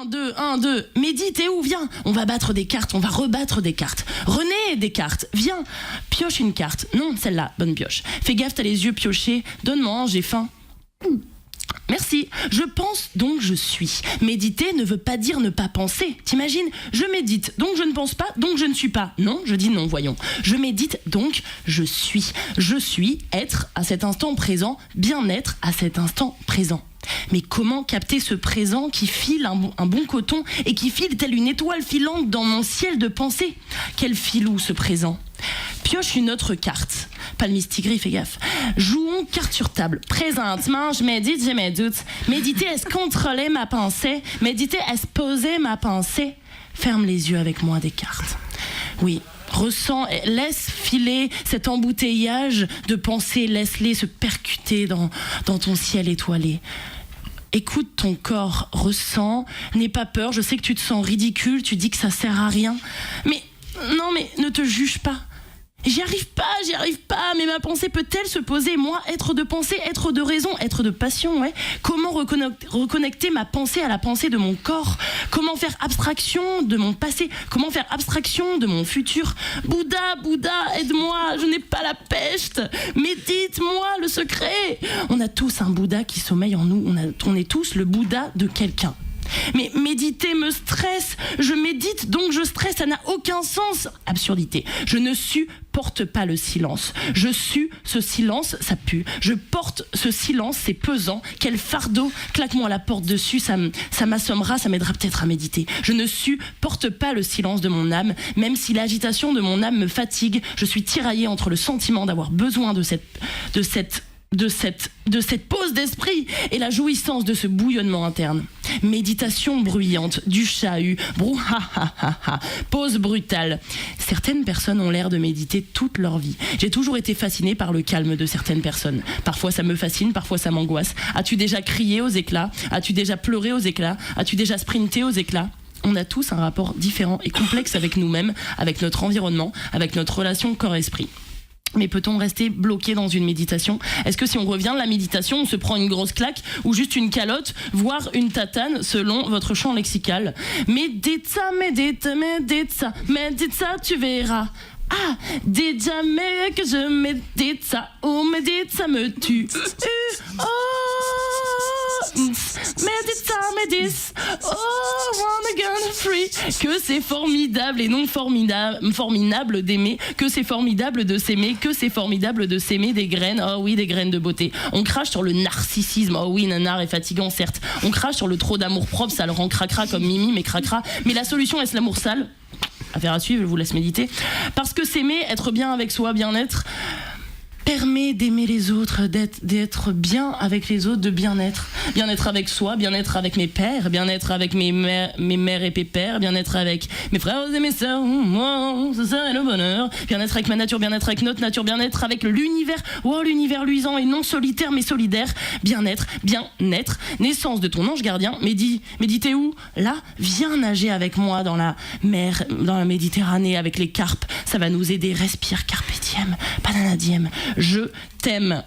1, 2. Mehdi, t'es où? Viens. On va battre des cartes, on va rebattre des cartes. René, des cartes. Viens. Pioche une carte. Non, celle-là, bonne pioche. Fais gaffe, t'as les yeux piochés. Donne-moi, j'ai faim. Merci. Je pense, donc je suis. Méditer ne veut pas dire ne pas penser. T'imagines? Je médite, donc je ne pense pas, donc je ne suis pas. Non, je dis non, voyons. Je médite, donc je suis. Je suis, être à cet instant présent, bien-être à cet instant présent. Mais comment capter ce présent qui file un bon coton et qui file telle une étoile filante dans mon ciel de pensée? Quel filou ce présent? Pioche une autre carte. Pas le mistigris, fais gaffe. Jouons carte sur table. Présentement, je médite, j'ai mes doutes. Méditer, est-ce contrôler ma pensée? Méditer, est-ce poser ma pensée? Ferme les yeux avec moi des cartes. Oui. Ressens, laisse filer cet embouteillage de pensées, laisse-les se percuter dans ton ciel étoilé. Écoute ton corps, ressens, n'aie pas peur, je sais que tu te sens ridicule, tu dis que ça sert à rien, mais non, mais ne te juge pas. J'y arrive pas, mais ma pensée peut-elle se poser? Moi, être de pensée, être de raison, être de passion, ouais. Comment reconnecter ma pensée à la pensée de mon corps? Comment faire abstraction de mon passé? Comment faire abstraction de mon futur? Bouddha, aide-moi, je n'ai pas la peste. Médite-moi le secret. On a tous un Bouddha qui sommeille en nous, on est tous le Bouddha de quelqu'un. Mais méditer me stresse, je médite donc je stresse, ça n'a aucun sens. Absurdité, je ne supporte pas le silence. Je sue ce silence, ça pue. Je porte ce silence, c'est pesant. Quel fardeau, claque-moi la porte dessus, ça m'assommera, ça m'aidera peut-être à méditer. Je ne supporte pas le silence de mon âme, même si l'agitation de mon âme me fatigue. Je suis tiraillée entre le sentiment d'avoir besoin de cette pause d'esprit et la jouissance de ce bouillonnement interne. Méditation bruyante, du chahut, brouhaha, pause brutale. Certaines personnes ont l'air de méditer toute leur vie. J'ai toujours été fascinée par le calme de certaines personnes. Parfois ça me fascine, parfois ça m'angoisse. As-tu déjà crié aux éclats? As-tu déjà pleuré aux éclats? As-tu déjà sprinté aux éclats? On a tous un rapport différent et complexe avec nous-mêmes, avec notre environnement, avec notre relation corps-esprit. Mais peut-on rester bloqué dans une méditation? Est-ce que si on revient de la méditation, on se prend une grosse claque ou juste une calotte, voire une tatane selon votre champ lexical? Médite ça, tu verras. Ah, dis jamais que je médite ça, oh médite ça me tue. Médite, oh, wanna gonna free. Que c'est formidable et non formidable d'aimer, que c'est formidable de s'aimer, que c'est formidable de s'aimer des graines, oh oui, des graines de beauté. On crache sur le narcissisme, oh oui, nanar est fatigant, certes. On crache sur le trop d'amour propre, ça le rend cracra comme Mimi, mais cracra. Mais la solution, est-ce l'amour sale? Affaire à suivre, je vous laisse méditer. Parce que s'aimer, être bien avec soi, bien-être, permet d'aimer les autres, d'être bien avec les autres, de bien-être. Bien-être avec soi, bien-être avec mes pères, bien-être avec mes mères et pépères, bien-être avec mes frères et mes sœurs, moi, ça serait le bonheur. Bien-être avec ma nature, bien-être avec notre nature, bien-être avec l'univers, oh l'univers luisant et non solitaire mais solidaire. Bien-être, naissance de ton ange gardien. Méditer où? Là, viens nager avec moi dans la mer, dans la Méditerranée avec les carpes. Ça va nous aider. Respire, carpe diem, banana diem. Je t'aime.